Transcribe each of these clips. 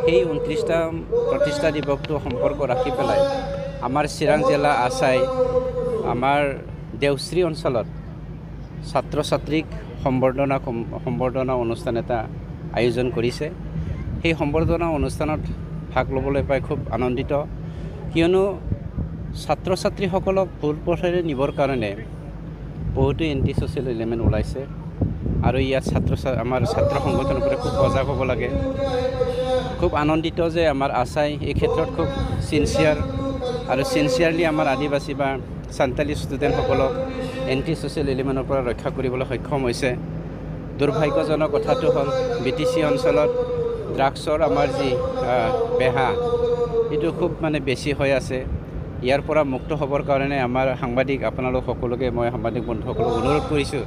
সেই 29টা প্ৰতিষ্ঠা দিৱসটো সম্পৰ্ক ৰাখি পেলাই আমাৰ চিৰাং জিলা আছাই আমাৰ দেওশ্ৰী অঞ্চলত ছাত্ৰ ছাত্ৰীক সম্বৰ্ধনা অনুষ্ঠান এটা আয়োজন কৰিছে। সেই সম্বৰ্ধনা অনুষ্ঠানত ভাগ ল'বলৈ পাই খুব আনন্দিত, কিয়নো ছাত্ৰ ছাত্ৰীসকলক ভুল পথেৰে নিবৰ কাৰণে বহুতো এণ্টি ছ'চিয়েল এলিমেণ্ট ওলাইছে আৰু ইয়াত আমাৰ ছাত্ৰ সংগঠনৰ পৰা খুব সজাগ হ'ব লাগে। খুব আনন্দিত যে আমাৰ আছাই এই ক্ষেত্ৰত খুব চিনচিয়াৰলি আমাৰ আদিবাসী বা সান্তালী ষ্টুডেণ্টসকলক এণ্টি ছ'চিয়েল এলিমেণ্টৰ পৰা ৰক্ষা কৰিবলৈ সক্ষম হৈছে। দুৰ্ভাগ্যজনক কথাটো হ'ল BTC অঞ্চলত ড্ৰাগছৰ আমাৰ যি বেহা এইটো খুব বেছি হৈ আছে। ইয়াৰ পৰা মুক্ত হ'বৰ কাৰণে আমাৰ সাংবাদিক আপোনালোক সকলোকে মই সাংবাদিক বন্ধুসকলক অনুৰোধ কৰিছোঁ,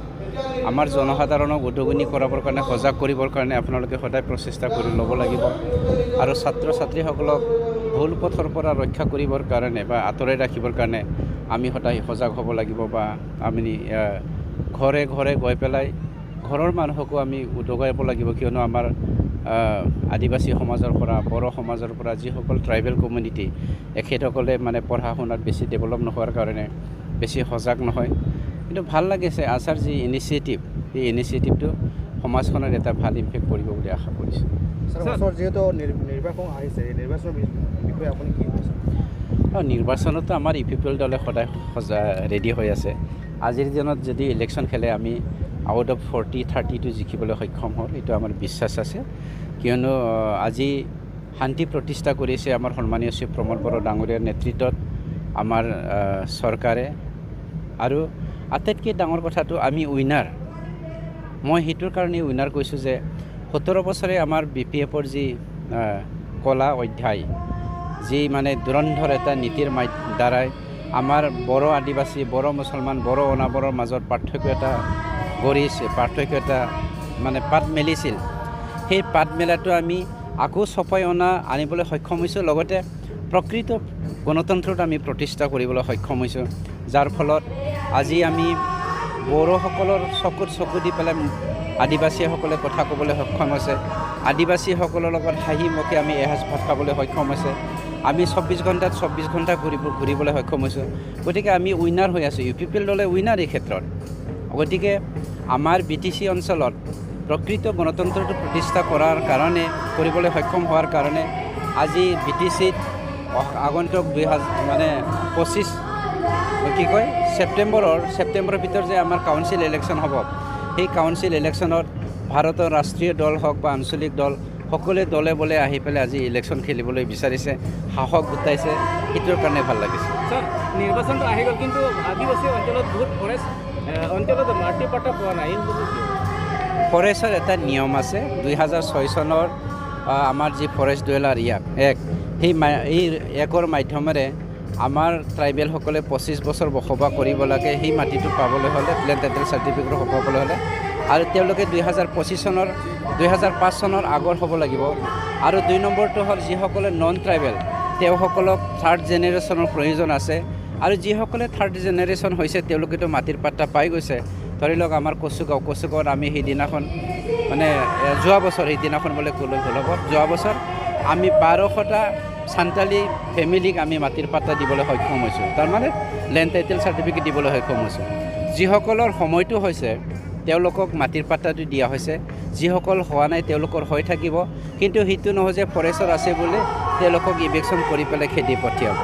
আমাৰ জনসাধাৰণক উদগনি কৰাবৰ কাৰণে সজাগ কৰিবৰ কাৰণে আপোনালোকে সদায় প্ৰচেষ্টা কৰি ল'ব লাগিব আৰু ছাত্ৰ ছাত্ৰীসকলক ভুল পথৰ পৰা ৰক্ষা কৰিবৰ কাৰণে বা আঁতৰাই ৰাখিবৰ কাৰণে আমি সদায় সজাগ হ'ব লাগিব বা আমি ঘৰে ঘৰে গৈ পেলাই ঘৰৰ মানুহকো আমি উদগাব লাগিব, কিয়নো আমাৰ আদিবাসী সমাজৰ পৰা বড়ো সমাজৰ পৰা যিসকল ট্ৰাইবেল কমিউনিটি এখেতসকলে পঢ়া শুনাত বেছি ডেভেলপ নোহোৱাৰ কাৰণে বেছি সজাগ নহয়। কিন্তু ভাল লাগিছে আছাৰ যি ইনিচিয়েটিভ, সেই ইনিচিয়েটিভটো সমাজখনত এটা ভাল ইম্পেক্ট কৰিব বুলি আশা কৰিছোঁ। যিহেতু নিৰ্বাচন আহিছে, এই নিৰ্বাচনৰ বিষয়ে আপুনি কি কৈছে? নিৰ্বাচনতো আমাৰ UPPL দলে সদায় ৰেডি হৈ আছে। আজিৰ দিনত যদি ইলেকশ্যন খেলে আমি আউট অফ 40-30টো জিকিবলৈ সক্ষম হ'ল, এইটো আমাৰ বিশ্বাস আছে। কিয়নো আজি শান্তি প্ৰতিষ্ঠা কৰিছে আমাৰ সন্মানীয় শ্ৰী প্ৰমোদ বড়ো ডাঙৰীয়াৰ নেতৃত্বত আমাৰ চৰকাৰে। আৰু আটাইতকৈ ডাঙৰ কথাটো আমি উইনাৰ। মই সেইটোৰ কাৰণে উইনাৰ কৈছোঁ যে 17 বছৰে আমাৰ BPFৰ যি কলা অধ্যায়, যি ধুৰন্ধৰ এটা নীতিৰ দ্বাৰাই আমাৰ বড়ো আদিবাসী, বড়ো মুছলমান, বড়ো অনাবৰৰ মাজত পাৰ্থক্য এটা গঢ়িছে, পাৰ্থক্য এটা পাত মেলিছিল। সেই পাত মেলাটো আমি আকৌ চপাই আনিবলৈ সক্ষম হৈছোঁ, লগতে প্ৰকৃত গণতন্ত্ৰত আমি প্ৰতিষ্ঠা কৰিবলৈ সক্ষম হৈছোঁ, যাৰ ফলত আজি আমি বড়োসকলৰ চকুত চকু দি পেলাই আদিবাসীসকলে কথা ক'বলৈ সক্ষম হৈছে। আদিবাসীসকলৰ লগত হাঁহি মুখে আমি এসাঁজ ভাত খাবলৈ সক্ষম হৈছে। আমি 24 ঘণ্টাত 24 ঘণ্টা ঘূৰিবলৈ সক্ষম হৈছোঁ। গতিকে আমি উইনাৰ হৈ আছোঁ। UPPL দলে উইনাৰ এই ক্ষেত্ৰত। গতিকে আমাৰ BTC অঞ্চলত প্ৰকৃত গণতন্ত্ৰটো প্ৰতিষ্ঠা কৰিবলৈ সক্ষম হোৱাৰ কাৰণে আজি BTCত আগন্তুক 2025 ছেপ্টেম্বৰৰ ভিতৰত যে আমাৰ কাউন্সিল ইলেকশ্যন হ'ব, সেই কাউন্সিল ইলেকশ্যনত ভাৰতৰ ৰাষ্ট্ৰীয় দল হওক বা আঞ্চলিক দল সকলোৱে দলে বলে আহি পেলাই আজি ইলেকশ্যন খেলিবলৈ বিচাৰিছে, সাহস গোটাইছে, সেইটোৰ কাৰণে ভাল লাগিছে। ছাৰ, নিৰ্বাচনটো আহি গ'ল, কিন্তু আদিবাসী অঞ্চলত বহুত ফৰেষ্ট অঞ্চলত মাটি পট্টা পোৱা নাই। ফৰেষ্টৰ এটা নিয়ম আছে। 2006 চনৰ আমাৰ যি ফৰেষ্ট ডুৱেলাৰ সেই একৰ মাধ্যমেৰে আমাৰ ট্ৰাইবেলসকলে 25 বছৰ বসবাস কৰিব লাগে। সেই মাটিটো পাবলৈ হ'লে লেণ্ড টাইটেল চাৰ্টিফিকেট পাবলৈ হ'লে, আৰু তেওঁলোকে 2005 চনৰ আগৰ হ'ব লাগিব। আৰু 2 নম্বৰটো হ'ল যিসকলে নন ট্ৰাইবেল তেওঁসকলক 3rd জেনেৰেশ্যনৰ প্ৰয়োজন আছে, আৰু যিসকলে 3rd জেনেৰেশ্যন হৈছে তেওঁলোকেতো মাটিৰ পাট্টা পাই গৈছে। ধৰি লওক আমাৰ কচুগাঁৱত আমি সেইদিনাখন যোৱা বছৰ সেইদিনাখন বোলে ক'লৈ ভুল হ'ব, যোৱা বছৰ আমি 1200টা সান্তালী ফেমিলিক আমি মাটিৰ পাট্টা দিবলৈ সক্ষম হৈছোঁ, তাৰমানে লেণ্ড টাইটেল চাৰ্টিফিকেট দিবলৈ সক্ষম হৈছোঁ। যিসকলৰ সময়টো হৈছে তেওঁলোকক মাটিৰ পাট্টাটো দিয়া হৈছে, যিসকল হোৱা নাই তেওঁলোকৰ হৈ থাকিব। কিন্তু সেইটো নহয় যে ফৰেষ্টৰ আছে বুলি তেওঁলোকক ইভেকশ্যন কৰি পেলাই খেদি পঠিয়াব।